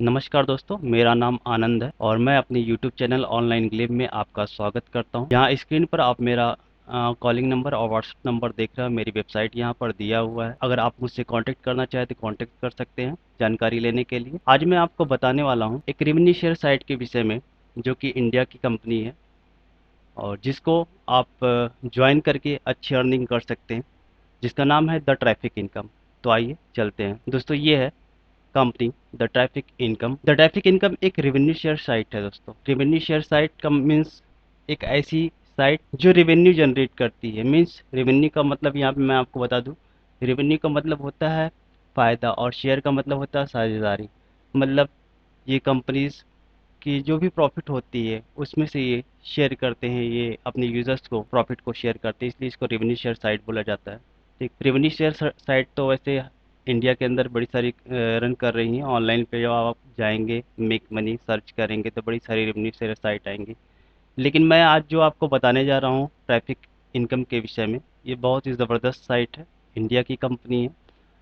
नमस्कार दोस्तों, मेरा नाम आनंद है और मैं अपने YouTube चैनल ऑनलाइन ग्लिब में आपका स्वागत करता हूं। यहाँ स्क्रीन पर आप मेरा कॉलिंग नंबर और व्हाट्सएप नंबर देख रहे हो। मेरी वेबसाइट यहाँ पर दिया हुआ है। अगर आप मुझसे कांटेक्ट करना चाहें तो कांटेक्ट कर सकते हैं जानकारी लेने के लिए। आज मैं आपको बताने वाला हूँ एक रेवेन्यू शेयर साइट के विषय में, जो कि इंडिया की कंपनी है और जिसको आप ज्वाइन करके अच्छी अर्निंग कर सकते हैं, जिसका नाम है द ट्रैफिक इनकम। तो आइए चलते हैं दोस्तों। ये है company the traffic income. The traffic income एक रेवेन्यू शेयर साइट है दोस्तों। रेवेन्यू शेयर साइट का मीन्स एक ऐसी साइट जो रेवेन्यू जनरेट करती है। मीन्स रेवेन्यू का मतलब यहाँ पे मैं आपको बता दूं, रेवेन्यू का मतलब होता है फ़ायदा और शेयर का मतलब होता है साझेदारी। मतलब ये कंपनीज की जो भी प्रॉफिट होती है उसमें से ये शेयर करते हैं, ये अपने यूजर्स को प्रॉफिट को शेयर करते हैं, इसलिए इसको रेवेन्यू शेयर साइट बोला जाता है। ठीक, रेवेन्यू शेयर साइट तो वैसे इंडिया के अंदर बड़ी सारी रन कर रही हैं। ऑनलाइन पे जब आप जाएंगे, मेक मनी सर्च करेंगे तो बड़ी सारी रेवेन्यू शेयर साइट आएंगी। लेकिन मैं आज जो आपको बताने जा रहा हूँ ट्रैफिक इनकम के विषय में, ये बहुत ही ज़बरदस्त साइट है। इंडिया की कंपनी है,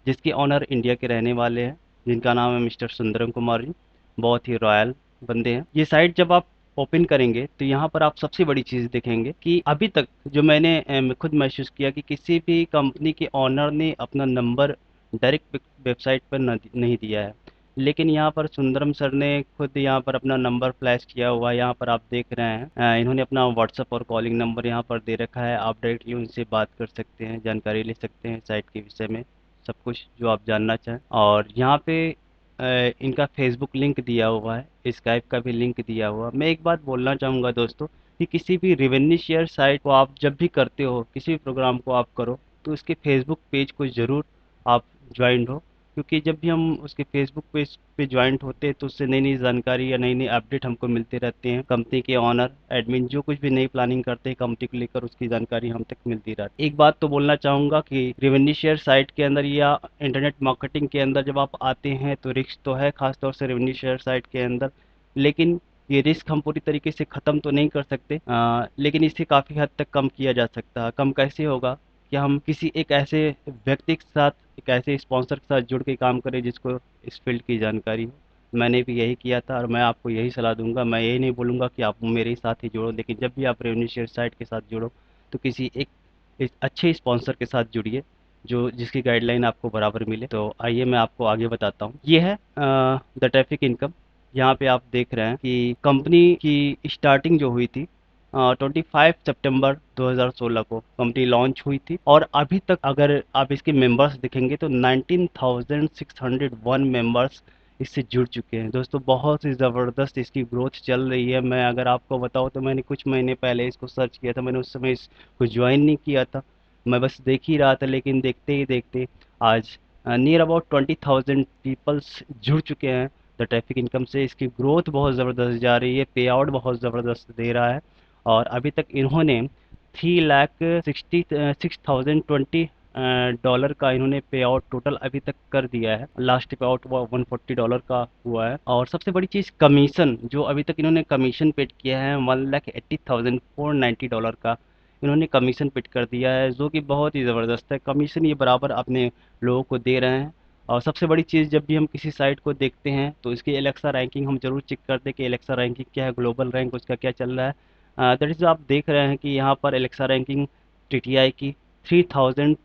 जिसके ऑनर इंडिया के रहने वाले हैं, जिनका नाम है मिस्टर सुंदरम कुमार जी। बहुत ही रॉयल बंदे हैं। ये साइट जब आप ओपन करेंगे तो यहाँ पर आप सबसे बड़ी चीज़ देखेंगे कि अभी तक जो मैंने खुद महसूस किया कि किसी भी कंपनी के ऑनर ने अपना नंबर डायरेक्ट वेबसाइट पर नहीं दिया है। लेकिन यहाँ पर सुंदरम सर ने खुद यहाँ पर अपना नंबर फ्लैश किया हुआ है। यहाँ पर आप देख रहे हैं, इन्होंने अपना व्हाट्सअप और कॉलिंग नंबर यहाँ पर दे रखा है। आप डायरेक्टली उनसे बात कर सकते हैं, जानकारी ले सकते हैं साइट के विषय में, सब कुछ जो आप जानना चाहें। और यहाँ पे इनका फेसबुक लिंक दिया हुआ है, स्काइप का भी लिंक दिया हुआ है। मैं एक बात बोलना चाहूँगा दोस्तों कि किसी भी रेवेन्यू शेयर साइट को आप जब भी करते हो, किसी भी प्रोग्राम को आप करो, तो उसके फेसबुक पेज को ज़रूर आप ज्वाइन हो। क्योंकि जब भी हम उसके फेसबुक पेज पे ज्वाइंट होते हैं तो उससे नई नई जानकारी या नई नई अपडेट हमको मिलते रहते हैं। कंपनी के ऑनर एडमिन जो कुछ भी नई प्लानिंग करते हैं कंपनी को लेकर, उसकी जानकारी हम तक मिलती रहती है। एक बात तो बोलना चाहूँगा कि रेवेन्यू शेयर साइट के अंदर या इंटरनेट मार्केटिंग के अंदर जब आप आते हैं तो रिस्क तो है, खासतौर से रेवेन्यू शेयर साइट के अंदर। लेकिन ये रिस्क हम पूरी तरीके से ख़त्म तो नहीं कर सकते, लेकिन इसे काफ़ी हद तक कम किया जा सकता है। कम कैसे होगा कि हम किसी एक ऐसे व्यक्ति के साथ, एक ऐसे स्पॉन्सर के साथ जुड़ के काम करें जिसको इस फील्ड की जानकारी हो। मैंने भी यही किया था और मैं आपको यही सलाह दूंगा। मैं यही नहीं बोलूँगा कि आप मेरे ही साथ ही जुड़ो, लेकिन जब भी आप रेवेन्यू शेयर साइट के साथ जुड़ो तो किसी एक अच्छे स्पॉन्सर के साथ जुड़िए जो जिसकी गाइडलाइन आपको बराबर मिले। तो आइए मैं आपको आगे बताता हूँ। ये है द ट्रैफिक इनकम। यहाँ पे आप देख रहे हैं कि कंपनी की स्टार्टिंग जो हुई थी 25 सितंबर 2016 को कंपनी लॉन्च हुई थी और अभी तक अगर आप इसके मेंबर्स देखेंगे तो 19,601 मेंबर्स इससे जुड़ चुके हैं। दोस्तों बहुत ही ज़बरदस्त इसकी ग्रोथ चल रही है। मैं अगर आपको बताऊं तो मैंने कुछ महीने पहले इसको सर्च किया था। मैंने उस समय इसको ज्वाइन नहीं किया था, मैं बस देख ही रहा था। लेकिन देखते ही देखते आज नियर अबाउट 20,000 पीपल्स जुड़ चुके हैं द ट्रैफिक इनकम से। इसकी ग्रोथ बहुत ज़बरदस्त जा रही है, पे आउट बहुत ज़बरदस्त दे रहा है। और अभी तक इन्होंने 3,66,020 डॉलर का इन्होंने पे आउट टोटल अभी तक कर दिया है। लास्ट पे आउट हुआ $140 का हुआ है। और सबसे बड़ी चीज़ कमीशन, जो अभी तक इन्होंने कमीशन पेड किया है $1,80,490 का इन्होंने कमीशन पेड कर दिया है, जो कि बहुत ही ज़बरदस्त है। कमीशन ये बराबर अपने लोगों को दे रहे हैं। और सबसे बड़ी चीज़, जब भी हम किसी साइट को देखते हैं तो इसकी एलेक्सा रैंकिंग हम जरूर चेक करते हैं कि एलेक्सा रैंकिंग क्या है, ग्लोबल रैंक उसका क्या चल रहा है। दैट इज़, आप देख रहे हैं कि यहाँ पर एलेक्सा रैंकिंग टीटीआई की 3000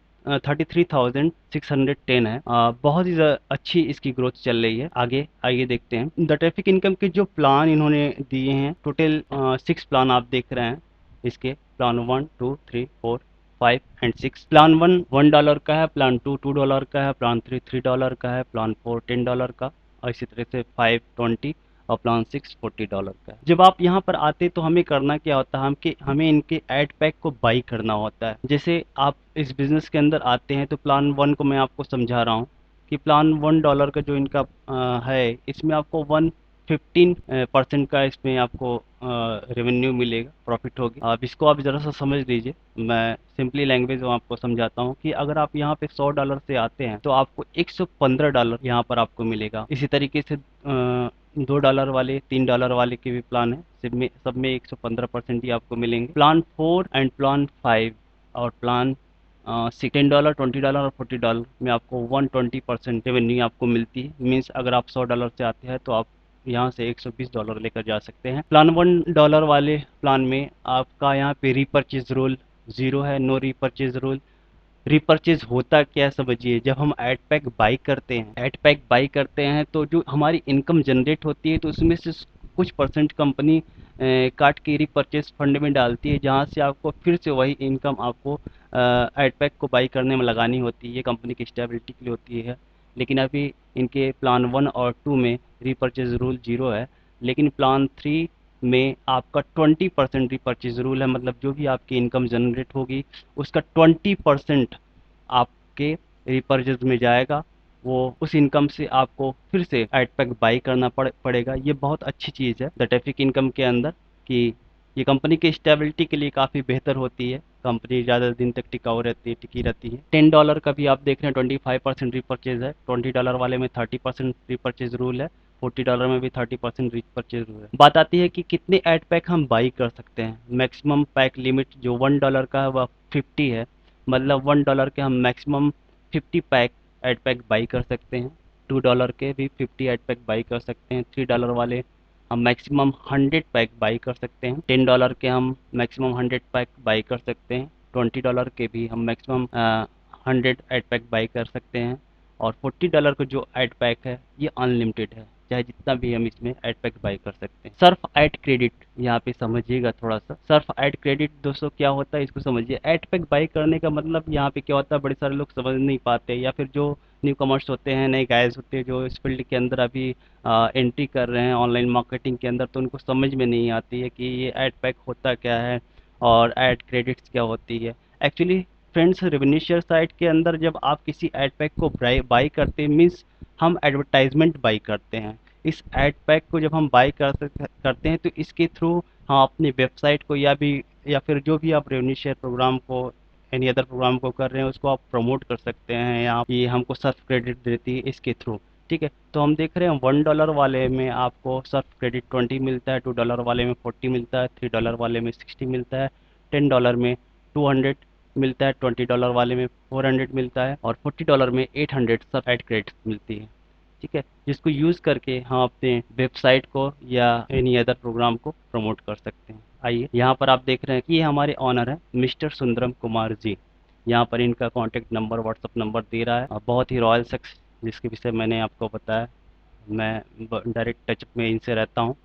33,610 है। बहुत ही अच्छी इसकी ग्रोथ चल रही है। आगे आइए देखते हैं द ट्रैफिक इनकम के जो प्लान इन्होंने दिए हैं। टोटल 6 प्लान आप देख रहे हैं। इसके प्लान 1, 2, 3, 4, 5 एंड 6। प्लान 1 $1 का है, प्लान 2 $2 का है, प्लान 3 $3 का है, प्लान 4 $10 का, और इसी तरह से 5 20 और प्लान 6 $40 का है। जब आप यहाँ पर आते तो हमें करना क्या होता है, हमें इनके ऐड पैक को बाई करना होता है। जैसे आप इस बिज़नेस के अंदर आते हैं तो प्लान 1 को मैं आपको समझा रहा हूँ कि प्लान $1 का जो इनका है, इसमें आपको 115% का इसमें आपको रेवेन्यू मिलेगा, प्रॉफिट होगी। अब इसको आप ज़रा सा समझ लीजिए। मैं सिंपली लैंग्वेज में आपको समझाता हूँ कि अगर आप यहाँ पे $100 से आते हैं तो आपको $115 यहाँ पर आपको मिलेगा। इसी तरीके से $2 वाले, $3 वाले के भी प्लान है, सब में 115% ही आपको मिलेंगे। प्लान 4 एंड प्लान 5 और प्लान $10, $20 और $40 में आपको 120% रेवेन्यू आपको मिलती है। मीन्स अगर आप $100 से आते हैं तो आप यहाँ से $120 लेकर जा सकते हैं। प्लान $1 वाले प्लान में आपका यहाँ पे रीपर्चेज रूल ज़ीरो है, नो रीपर्चेज रूल। रिपर्चेज होता क्या समझिए, जब हम एड पैक बाई करते हैं, एड पैक बाई करते हैं तो जो हमारी इनकम जनरेट होती है तो उसमें से कुछ परसेंट कंपनी काट के रिपर्चेज फंड में डालती है, जहाँ से आपको फिर से वही इनकम आपको एड पैक को बाई करने में लगानी होती है। ये कंपनी की स्टेबिलिटी के लिए होती है। लेकिन अभी इनके प्लान 1 और 2 में रिपर्चेज रूल ज़ीरो है, लेकिन प्लान 3 में आपका 20% रिपर्चेज रूल है। मतलब जो भी आपकी इनकम जनरेट होगी उसका 20% आपके रिपर्चेज में जाएगा। वो उस इनकम से आपको फिर से एड पैक बाई करना पड़ेगा। ये बहुत अच्छी चीज़ है द टैफिक इनकम के अंदर, कि ये कंपनी की स्टेबिलिटी के लिए काफ़ी बेहतर होती है। कंपनी ज़्यादा दिन तक टिकाऊ रहती है, टिकी रहती है। $10 का भी आप देख रहे हैं 25% रिपर्चेज है। $20 वाले में 30% रिपर्चेज रूल है। $40 में भी 30% रिपर्चेज रूल है। बात आती है कि कितने एड पैक हम बाई कर सकते हैं। मैक्सिमम पैक लिमिट जो $1 का है वह 50 है। मतलब $1 के हम maximum 50 pack ad pack buy कर सकते हैं। $2 के भी 50 एड पैक बाई कर सकते हैं। $3 वाले हम मैक्सिमम 100 पैक बाई कर सकते हैं। $10 के हम मैक्सिमम 100 पैक बाई कर सकते हैं। $20 के भी हम मैक्सिमम 100 एड पैक बाई कर सकते हैं। और $40 का जो एड पैक है ये अनलिमिटेड है, चाहे जितना भी हम इसमें एड पैक बाई कर सकते हैं। सर्फ एड क्रेडिट यहाँ पे समझिएगा थोड़ा सा। सर्फ एड क्रेडिट दोस्तों क्या होता है इसको समझिए। एड पैक बाई करने का मतलब यहाँ पे क्या होता है, बड़े सारे लोग समझ नहीं पाते, या फिर जो न्यू कमर्स होते हैं, नए गाइज होते हैं जो इस फील्ड के अंदर अभी एंट्री कर रहे हैं ऑनलाइन मार्केटिंग के अंदर, तो उनको समझ में नहीं आती है कि ये एड पैक होता क्या है और एड क्रेडिट्स क्या होती है। Actually friends, revenue share site के अंदर जब आप किसी एड पैक को बाई करते हैं, मीन्स हम एडवर्टाइजमेंट बाई करते हैं। इस एड पैक को जब हम बाई करते हैं तो इसके थ्रू हम अपनी वेबसाइट को या फिर जो भी आप रेवेन्यू शेयर प्रोग्राम को, एनी अदर प्रोग्राम को कर रहे हैं उसको आप प्रमोट कर सकते हैं, या ये हमको सर्फ क्रेडिट देती है इसके थ्रू। ठीक है, तो हम देख रहे हैं $1 वाले में आपको सर्फ क्रेडिट 20 मिलता है, $2 वाले में 40 मिलता है, $3 वाले में 60 मिलता है, $10 में 200 मिलता है, $20 वाले में 400 मिलता है, और $40 में 800 सर्फ एड क्रेडिट मिलती है। ठीक है, जिसको यूज़ करके हम अपने वेबसाइट को या एनी अदर प्रोग्राम को प्रमोट कर सकते हैं। आइए, यहाँ पर आप देख रहे हैं कि ये हमारे ऑनर है मिस्टर सुंदरम कुमार जी। यहाँ पर इनका कॉन्टैक्ट नंबर, व्हाट्सअप नंबर दे रहा है। और बहुत ही रॉयल शख्स जिसके विषय मैंने आपको बताया, मैं डायरेक्ट टच में इनसे रहता हूँ,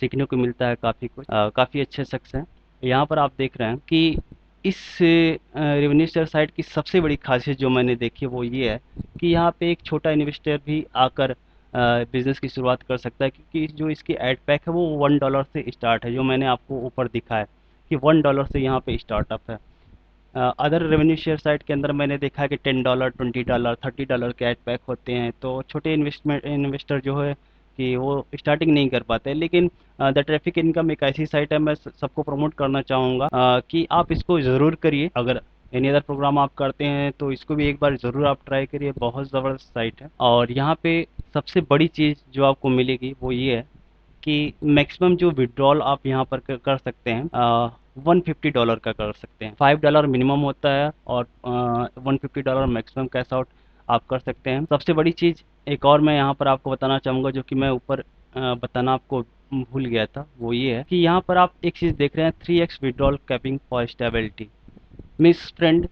सीखने को मिलता है काफ़ी कुछ। काफ़ी अच्छे शख्स हैं। यहाँ पर आप देख रहे हैं कि इस रेवेन्यू शेयर साइट की सबसे बड़ी खासियत जो मैंने देखी वो ये है कि यहाँ पे एक छोटा इन्वेस्टर भी आकर बिजनेस की शुरुआत कर सकता है, क्योंकि जो इसकी एड पैक है वो $1 से स्टार्ट है, जो मैंने आपको ऊपर दिखा है कि $1 से यहाँ पे स्टार्टअप है। अदर रेवेन्यू शेयर साइट के अंदर मैंने देखा है कि $10, $20, $30 के एड पैक होते हैं, तो छोटे इन्वेस्टर जो है कि वो स्टार्टिंग नहीं कर पाते। लेकिन द ट्रैफिक इनकम एक ऐसी साइट है, मैं सबको प्रमोट करना चाहूँगा कि आप इसको ज़रूर करिए। अगर एनी अदर प्रोग्राम आप करते हैं तो इसको भी एक बार ज़रूर आप ट्राई करिए, बहुत ज़बरदस्त साइट है। और यहाँ पे सबसे बड़ी चीज़ जो आपको मिलेगी वो ये है कि मैक्सिमम जो विड्रॉल आप यहाँ पर कर सकते हैं $150 का कर सकते हैं। $5 मिनिमम होता है और $150 मैक्सिमम कैश आउट आप कर सकते हैं। सबसे बड़ी चीज़ एक और मैं यहाँ पर आपको बताना चाहूँगा, जो कि मैं ऊपर बताना आपको भूल गया था, वो ये है कि यहाँ पर आप एक चीज़ देख रहे हैं, 3x withdrawal capping for stability. Miss friend,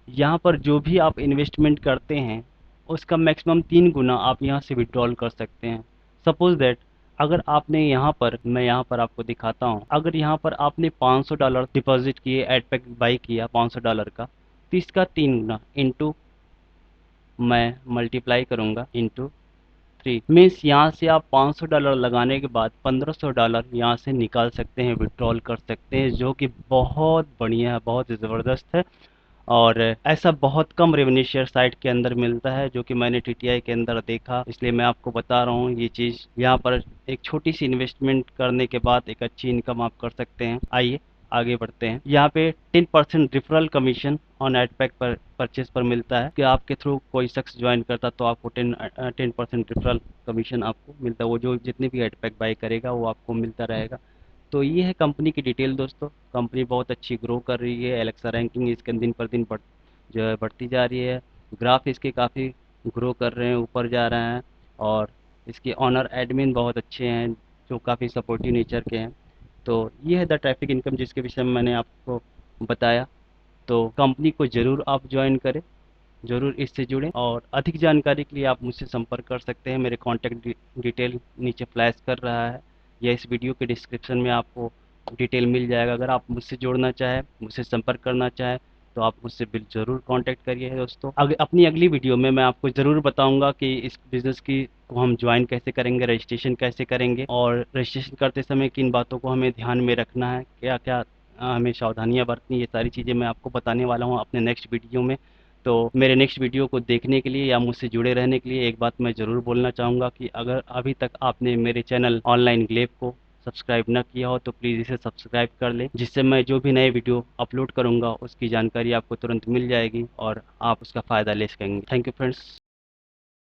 यहाँ पर जो भी आप इन्वेस्टमेंट करते हैं उसका मैक्सिमम 3 गुना आप यहाँ से विड्रॉल कर सकते हैं। सपोज दैट अगर आपने यहाँ पर, मैं यहाँ पर आपको दिखाता हूँ, अगर यहाँ पर आपने $500 डिपॉजिट किए, एड पैक बाई किया $500 का, तो इसका 3 गुना इंटू, मैं मल्टीप्लाई करूँगा इंटू 3, मीन्स यहाँ से आप $500 लगाने के बाद $1500 यहाँ से निकाल सकते हैं, विड्रॉल कर सकते हैं, जो कि बहुत बढ़िया है, बहुत ज़बरदस्त है। और ऐसा बहुत कम रेवेन्यू शेयर साइट के अंदर मिलता है, जो कि मैंने टीटीआई के अंदर देखा, इसलिए मैं आपको बता रहा हूँ ये चीज़। यहाँ पर एक छोटी सी इन्वेस्टमेंट करने के बाद एक अच्छी इनकम आप कर सकते हैं। आइए आगे बढ़ते हैं। यहाँ पे 10% referral commission on ad pack पर परचेज पर मिलता है, कि आपके थ्रू कोई शख्स ज्वाइन करता तो आपको 10% रिफरल कमीशन आपको मिलता है। वो जो जितने भी एड पैक बाई करेगा वो आपको मिलता रहेगा। तो ये है कंपनी की डिटेल दोस्तों। कंपनी बहुत अच्छी ग्रो कर रही है, एलेक्सा रैंकिंग इसका दिन पर दिन जो है बढ़ती जा रही है। ग्राफ इसके काफ़ी ग्रो कर रहे हैं, ऊपर जा रहे हैं। और इसके ऑनर एडमिन बहुत अच्छे हैं, जो काफ़ी सपोर्टिव नेचर के हैं। तो ये है द ट्रैफिक इनकम, जिसके विषय में मैंने आपको बताया। तो कंपनी को ज़रूर आप ज्वाइन करें, ज़रूर इससे जुड़ें। और अधिक जानकारी के लिए आप मुझसे संपर्क कर सकते हैं। मेरे कॉन्टैक्ट डिटेल नीचे फ्लैश कर रहा है, या इस वीडियो के डिस्क्रिप्शन में आपको डिटेल मिल जाएगा। अगर आप मुझसे जुड़ना चाहें, मुझसे संपर्क करना चाहें, तो आप मुझसे बिल ज़रूर कांटेक्ट करिए दोस्तों। अपनी अगली वीडियो में मैं आपको ज़रूर बताऊंगा कि इस बिज़नेस की को हम ज्वाइन कैसे करेंगे, रजिस्ट्रेशन कैसे करेंगे, और रजिस्ट्रेशन करते समय किन बातों को हमें ध्यान में रखना है, क्या क्या हमें सावधानियां बरतनी। ये सारी चीज़ें मैं आपको बताने वाला हूँ अपने नेक्स्ट वीडियो में। तो मेरे नेक्स्ट वीडियो को देखने के लिए या मुझसे जुड़े रहने के लिए एक बात मैं ज़रूर बोलना चाहूँगा कि अगर अभी तक आपने मेरे चैनल ऑनलाइन ग्लेब को सब्सक्राइब न किया हो, तो प्लीज़ इसे सब्सक्राइब कर लें, जिससे मैं जो भी नए वीडियो अपलोड करूँगा उसकी जानकारी आपको तुरंत मिल जाएगी और आप उसका फ़ायदा ले सकेंगे। Thank you friends.